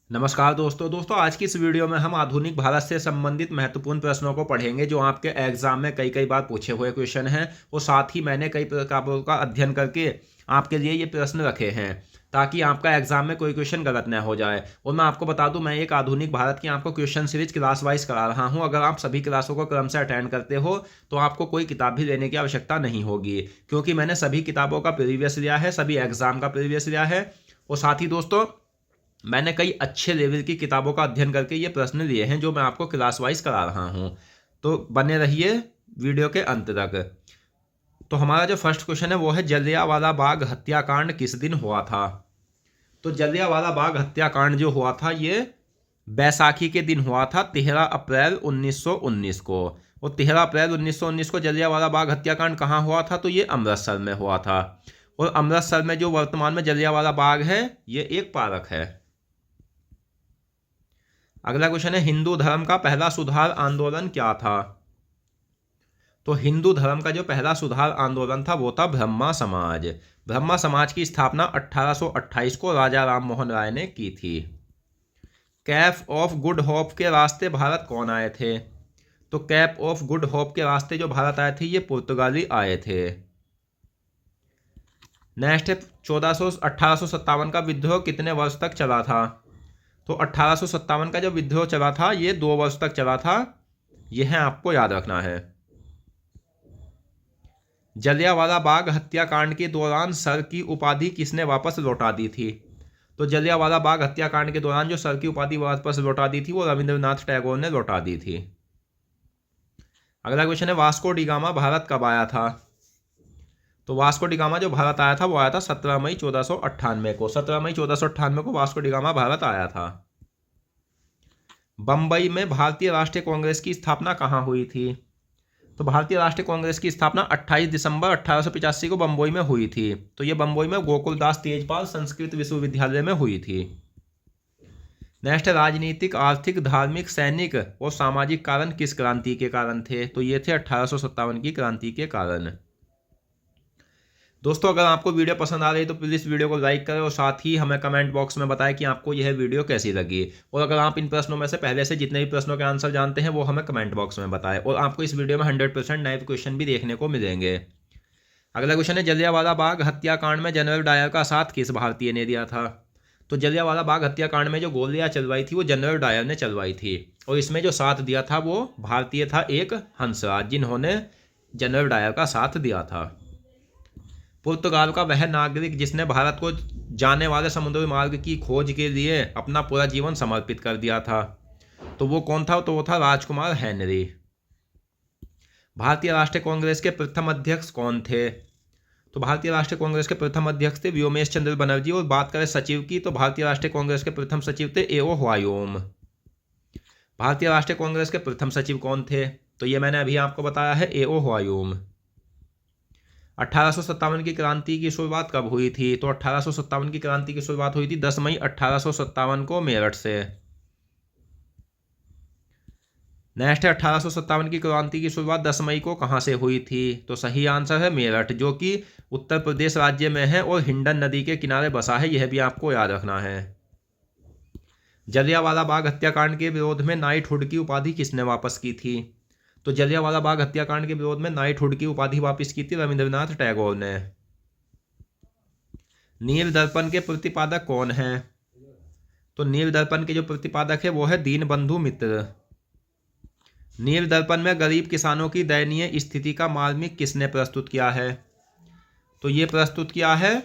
नमस्कार दोस्तों आज की इस वीडियो में हम आधुनिक भारत से संबंधित महत्वपूर्ण प्रश्नों को पढ़ेंगे जो आपके एग्जाम में कई बार पूछे हुए क्वेश्चन हैं और साथ ही मैंने कई प्रकारों का अध्ययन करके आपके लिए ये प्रश्न रखे हैं ताकि आपका एग्जाम में कोई क्वेश्चन गलत न हो जाए। और मैं आपको बता दूं, मैं एक आधुनिक भारत की आपको क्वेश्चन सीरीज क्लास वाइज करा रहा हूं। अगर आप सभी क्लासों को क्रम से अटेंड करते हो तो आपको कोई किताब भी लेने की आवश्यकता नहीं होगी, क्योंकि मैंने सभी किताबों का प्रीवियस लिया है, सभी एग्जाम का प्रीवियस लिया है। और साथ ही दोस्तों, मैंने कई अच्छे लेवल की किताबों का अध्ययन करके ये प्रश्न लिए हैं जो मैं आपको क्लास वाइज करा रहा हूँ। तो बने रहिए वीडियो के अंत तक। तो हमारा जो फर्स्ट क्वेश्चन है वो है, जलियांवाला बाग हत्याकांड किस दिन हुआ था? तो जलियांवाला बाग हत्याकांड जो हुआ था ये बैसाखी के दिन हुआ था, 13 अप्रैल 1919 को। और 13 अप्रैल 1919 को जलियांवाला बाग हत्याकांड कहाँ हुआ था? तो ये अमृतसर में हुआ था। और अमृतसर में जो वर्तमान में जलियांवाला बाग है ये एक पार्क है। अगला क्वेश्चन है, हिंदू धर्म का पहला सुधार आंदोलन क्या था? तो हिंदू धर्म का जो पहला सुधार आंदोलन था वो था ब्रह्मा समाज। ब्रह्मा समाज की स्थापना 1828 को राजा राम मोहन राय ने की थी। कैप ऑफ गुड होप के रास्ते भारत कौन आए थे? तो कैप ऑफ गुड होप के रास्ते जो भारत आए थे ये पुर्तगाली आए थे। नेक्स्ट है, 1857 का विद्रोह कितने वर्ष तक चला था? तो 1857 का जो विद्रोह चला था ये 2 वर्ष तक चला था। यह आपको याद रखना है। जलियांवाला बाग हत्याकांड के दौरान सर की उपाधि किसने वापस लौटा दी थी? तो जलियांवाला बाग हत्याकांड के दौरान जो सर की उपाधि वापस लौटा दी थी वो रविंद्रनाथ टैगोर ने लौटा दी थी। अगला क्वेश्चन है, वास्को डी गामा भारत कब आया था? तो वास्को डी गामा जो भारत आया था वो आया था 17 मई 1498 को। 17 मई 1498 को वास्को डी गामा भारत आया था। बंबई में भारतीय राष्ट्रीय कांग्रेस की स्थापना कहाँ हुई थी? तो भारतीय राष्ट्रीय कांग्रेस की स्थापना 28 दिसंबर 1885 को बंबई में हुई थी। तो ये बंबई में गोकुलदास तेजपाल संस्कृत विश्वविद्यालय में हुई थी। नेक्स्ट, राजनीतिक, आर्थिक, धार्मिक, सैनिक और सामाजिक कारण किस क्रांति के कारण थे? तो ये थे 1857 की क्रांति के कारण। दोस्तों, अगर आपको वीडियो पसंद आ रही है तो प्लीज़ इस वीडियो को लाइक करें और साथ ही हमें कमेंट बॉक्स में बताएं कि आपको यह वीडियो कैसी लगी। और अगर आप इन प्रश्नों में से पहले से जितने भी प्रश्नों के आंसर जानते हैं वो हमें कमेंट बॉक्स में बताएं। और आपको इस वीडियो में 100% नए क्वेश्चन भी देखने को मिलेंगे। अगला क्वेश्चन है, जलियांवाला बाग हत्याकांड में जनरल डायर का साथ किस भारतीय ने दिया था? तो जलियांवाला बाग हत्याकांड में जो गोलियां चलवाई थी वो जनरल डायर ने चलवाई थी। और इसमें जो साथ दिया था वो भारतीय था, एक हंसराज, जिन्होंने जनरल डायर का साथ दिया था। पुर्तगाल का वह नागरिक जिसने भारत को जाने वाले समुद्री मार्ग की खोज के लिए अपना पूरा जीवन समर्पित कर दिया था, तो वो कौन था? तो वो था राजकुमार हेनरी। भारतीय राष्ट्रीय कांग्रेस के प्रथम अध्यक्ष कौन थे? तो भारतीय राष्ट्रीय कांग्रेस के प्रथम अध्यक्ष थे व्योमेश चंद्र बनर्जी। और बात करें सचिव की तो भारतीय राष्ट्रीय कांग्रेस के प्रथम सचिव थे एओ ह्वायोम। भारतीय राष्ट्रीय कांग्रेस के प्रथम सचिव कौन थे? तो ये मैंने अभी आपको बताया है, एओ ह्वायोम। 1857 की क्रांति की शुरुआत कब हुई थी? तो 1857 की क्रांति की शुरुआत हुई थी 10 मई 1857 को मेरठ से। नेक्स्ट है, 1857 की क्रांति की शुरुआत 10 मई को कहां से हुई थी? तो सही आंसर है मेरठ, जो कि उत्तर प्रदेश राज्य में है और हिंडन नदी के किनारे बसा है। यह भी आपको याद रखना है। जलियांवाला बाग हत्याकांड के विरोध में नाइटहुड की उपाधि किसने वापस की थी? तो जलियांवाला बाग हत्याकांड के विरोध में नाइटहुड की उपाधि वापस की थी रविंद्रनाथ टैगोर ने। नील दर्पण के प्रतिपादक कौन है? तो नील दर्पण के जो प्रतिपादक है वो है दीनबंधु मित्र। नील दर्पण में गरीब किसानों की दयनीय स्थिति का मार्मिक किसने प्रस्तुत किया है? तो ये प्रस्तुत किया है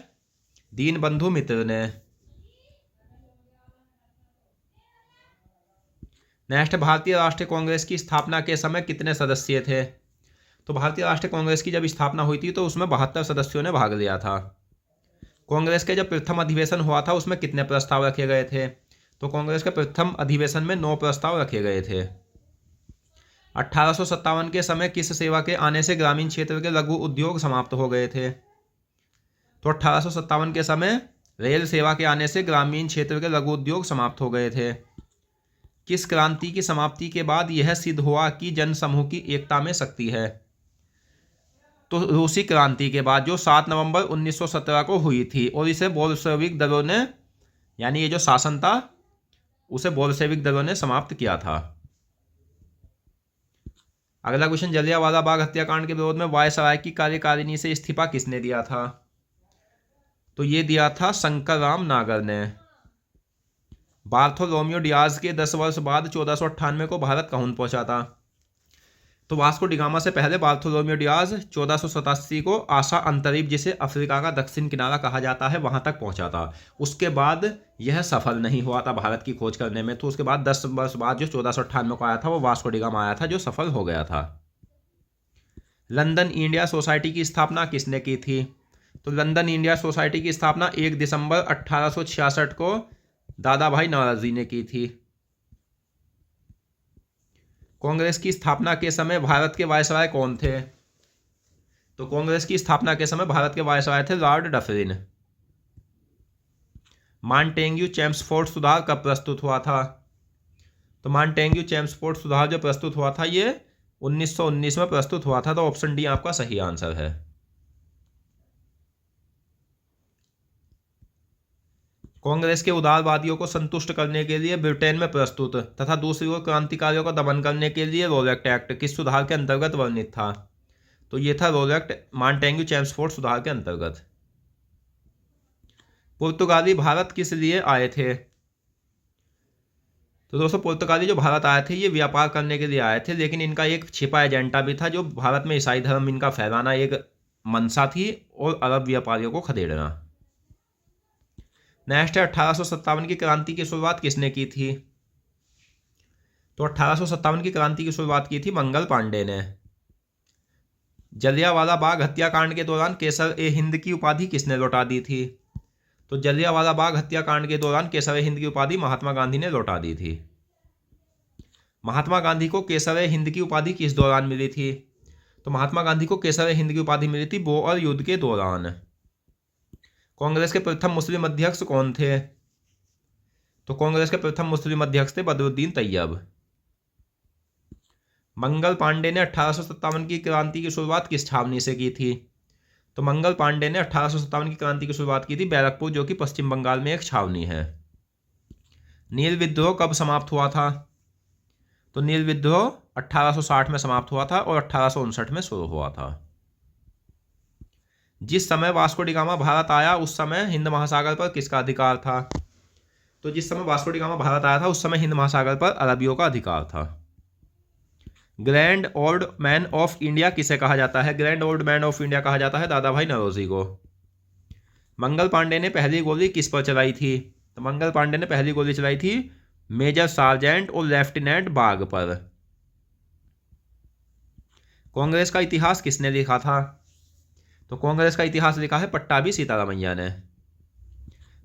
दीनबंधु मित्र ने। नेक्स्ट, भारतीय राष्ट्रीय कांग्रेस की स्थापना के समय कितने सदस्य थे? तो भारतीय राष्ट्रीय कांग्रेस की जब स्थापना हुई थी तो उसमें 72 सदस्यों ने भाग लिया था। कांग्रेस के जब प्रथम अधिवेशन हुआ था उसमें कितने प्रस्ताव रखे गए थे? तो कांग्रेस के प्रथम अधिवेशन में 9 प्रस्ताव रखे गए थे। 1857 के समय किस सेवा के आने से ग्रामीण क्षेत्र के लघु उद्योग समाप्त हो गए थे? तो 1857 के समय रेल सेवा के आने से ग्रामीण क्षेत्र के लघु उद्योग समाप्त हो गए थे। किस क्रांति की समाप्ति के बाद यह सिद्ध हुआ कि जनसमूह की एकता में शक्ति है? तो रूसी क्रांति के बाद, जो 7 नवंबर 1917 को हुई थी। और इसे बोल्शेविक दलों ने, यानी ये जो शासन था उसे बोल्शेविक दलों ने समाप्त किया था। अगला क्वेश्चन, जलियांवाला बाग हत्याकांड के विरोध में वायसराय की कार्यकारिणी से इस्तीफा किसने दिया था? तो ये दिया था शंकरराव नागर ने। बार्थोलोम्यू डियाज के 10 वर्ष बाद 1498 को भारत कहाँ पहुंचा था? तो वास्को डिगामा से पहले बार्थोलोम्यू डियाज 1487 को आशा अंतरीप, जिसे अफ्रीका का दक्षिण किनारा कहा जाता है, वहां तक पहुंचा था। उसके बाद यह सफल नहीं हुआ था भारत की खोज करने में, तो उसके बाद 10 वर्ष बाद जो 1498 को आया था वो वास्को डिगामा आया था, जो सफल हो गया था। लंदन इंडिया सोसाइटी की स्थापना किसने की थी? तो लंदन इंडिया सोसाइटी की स्थापना 1 दिसंबर 1866 को दादा भाई नौरोजी ने की थी। कांग्रेस की स्थापना के समय भारत के वायसराय कौन थे? तो कांग्रेस की स्थापना के समय भारत के वायसराय थे लॉर्ड डफरिन। मॉन्टेग्यू चेम्सफोर्ड सुधार कब प्रस्तुत हुआ था? तो मॉन्टेग्यू चेम्सफोर्ड सुधार जो प्रस्तुत हुआ था ये 1919 में प्रस्तुत हुआ था। तो ऑप्शन डी आपका सही आंसर है। कांग्रेस के उदारवादियों को संतुष्ट करने के लिए ब्रिटेन में प्रस्तुत तथा दूसरी ओर क्रांतिकारियों का दमन करने के लिए रोलेक्ट एक्ट किस सुधार के अंतर्गत वर्णित था? तो ये था रोलेक्ट मॉन्टेग्यू चेम्सफोर्ड सुधार के अंतर्गत। पुर्तगाली भारत किस लिए आए थे? तो दोस्तों पुर्तगाली जो भारत आए थे ये व्यापार करने के लिए आए थे, लेकिन इनका एक छिपा एजेंडा भी था, जो भारत में ईसाई धर्म इनका फैलाना एक मंशा थी और अरब व्यापारियों को खदेड़ना। नेक्स्ट है 1857 की क्रांति की शुरुआत किसने की थी? तो 1857 की क्रांति की शुरुआत की थी मंगल पांडे ने। जलियांवाला बाग हत्याकांड के दौरान केसर ए हिंद की उपाधि किसने लौटा दी थी? तो जलियांवाला बाग हत्याकांड के दौरान केसर ए हिंद की उपाधि महात्मा गांधी ने लौटा दी थी। महात्मा गांधी को केसर ए हिंद की उपाधि किस दौरान मिली थी? तो महात्मा गांधी को केसर ए हिंद की उपाधि मिली थी बोअर युद्ध के दौरान। कांग्रेस के प्रथम मुस्लिम अध्यक्ष कौन थे? तो कांग्रेस के प्रथम मुस्लिम अध्यक्ष थे बदरुद्दीन तैयब। मंगल पांडे ने 1857 की क्रांति की शुरुआत किस छावनी से की थी? तो मंगल पांडे ने 1857 की क्रांति की शुरुआत की थी बैरकपुर, जो कि पश्चिम बंगाल में एक छावनी है। नील विद्रोह कब समाप्त हुआ था? तो नील विद्रोह 1860 में समाप्त हुआ था और 1859 में शुरू हुआ था। जिस समय वास्को डी गामा भारत आया उस समय हिंद महासागर पर किसका अधिकार था? तो जिस समय वास्को डी गामा भारत आया था उस समय हिंद महासागर पर अरबियों का अधिकार था। Grand old man of India किसे कहा जाता है? Grand old man of India कहा जाता है दादा भाई नौरोजी को। मंगल पांडे ने पहली गोली किस पर चलाई थी? तो मंगल पांडे ने पहली गोली चलाई थी मेजर सार्जेंट और लेफ्टिनेंट बाग पर। कांग्रेस का इतिहास किसने लिखा था? तो कांग्रेस का इतिहास लिखा है पट्टाभी सीतारामैया ने।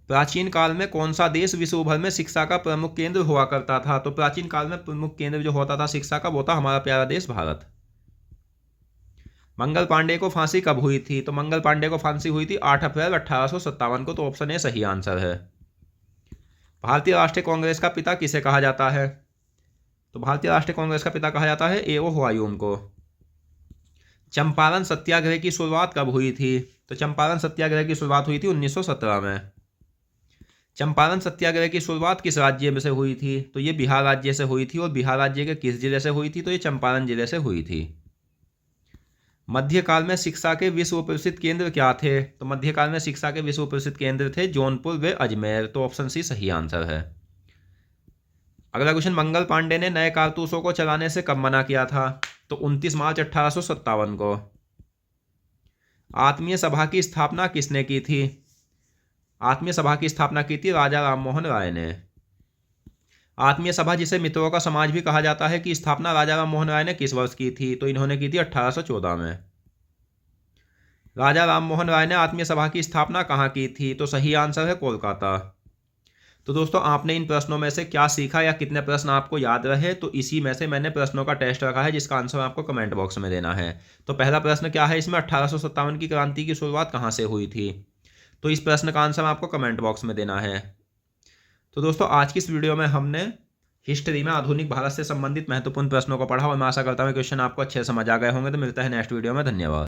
प्राचीन काल में कौन सा देश विश्व भर में शिक्षा का प्रमुख केंद्र हुआ करता था? तो प्राचीन काल में प्रमुख केंद्र जो होता था शिक्षा का वो था हमारा प्यारा देश भारत। मंगल पांडे को फांसी कब हुई थी? तो मंगल पांडे को फांसी हुई थी 8 अप्रैल 1857 को। तो ऑप्शन ए सही आंसर है। भारतीय राष्ट्रीय कांग्रेस का पिता किसे कहा जाता है? तो भारतीय राष्ट्रीय कांग्रेस का पिता कहा जाता है ए.ओ. हुमायूं को। चंपारण सत्याग्रह की शुरुआत कब हुई थी? तो चंपारण सत्याग्रह की शुरुआत हुई थी 1917 में। चंपारण सत्याग्रह की शुरुआत किस राज्य से हुई थी? तो ये बिहार राज्य से हुई थी। और बिहार राज्य के किस जिले से हुई थी? तो ये चंपारण जिले से हुई थी। मध्यकाल में शिक्षा के विश्व प्रसिद्ध केंद्र क्या थे? तो मध्यकाल में शिक्षा के विश्व प्रसिद्ध केंद्र थे जौनपुर व अजमेर। तो ऑप्शन सी सही आंसर है। अगला क्वेश्चन, मंगल पांडे ने नए कारतूसों को चलाने से कब मना किया था? तो 29 मार्च 1857 को। आत्मीय सभा की स्थापना किसने की थी? आत्मीय सभा की स्थापना की थी राजा राममोहन राय ने। आत्मीय सभा, जिसे मित्रों का समाज भी कहा जाता है, की स्थापना राजा राममोहन राय ने किस वर्ष की थी? तो इन्होंने की थी 1814 में। राजा राममोहन राय ने आत्मीय सभा की स्थापना कहाँ की थी? तो सही आंसर है कोलकाता। तो दोस्तों आपने इन प्रश्नों में से क्या सीखा या कितने प्रश्न आपको याद रहे? तो इसी में से मैंने प्रश्नों का टेस्ट रखा है जिसका आंसर आपको कमेंट बॉक्स में देना है। तो पहला प्रश्न क्या है इसमें, 1857 की क्रांति की शुरुआत कहाँ से हुई थी? तो इस प्रश्न का आंसर आपको कमेंट बॉक्स में देना है। तो दोस्तों आज की इस वीडियो में हमने हिस्ट्री में आधुनिक भारत से संबंधित महत्वपूर्ण प्रश्नों को पढ़ा और मैं आशा करता हूँ क्वेश्चन आपको अच्छे समझ आ गए होंगे। तो मिलता है नेक्स्ट वीडियो में। धन्यवाद।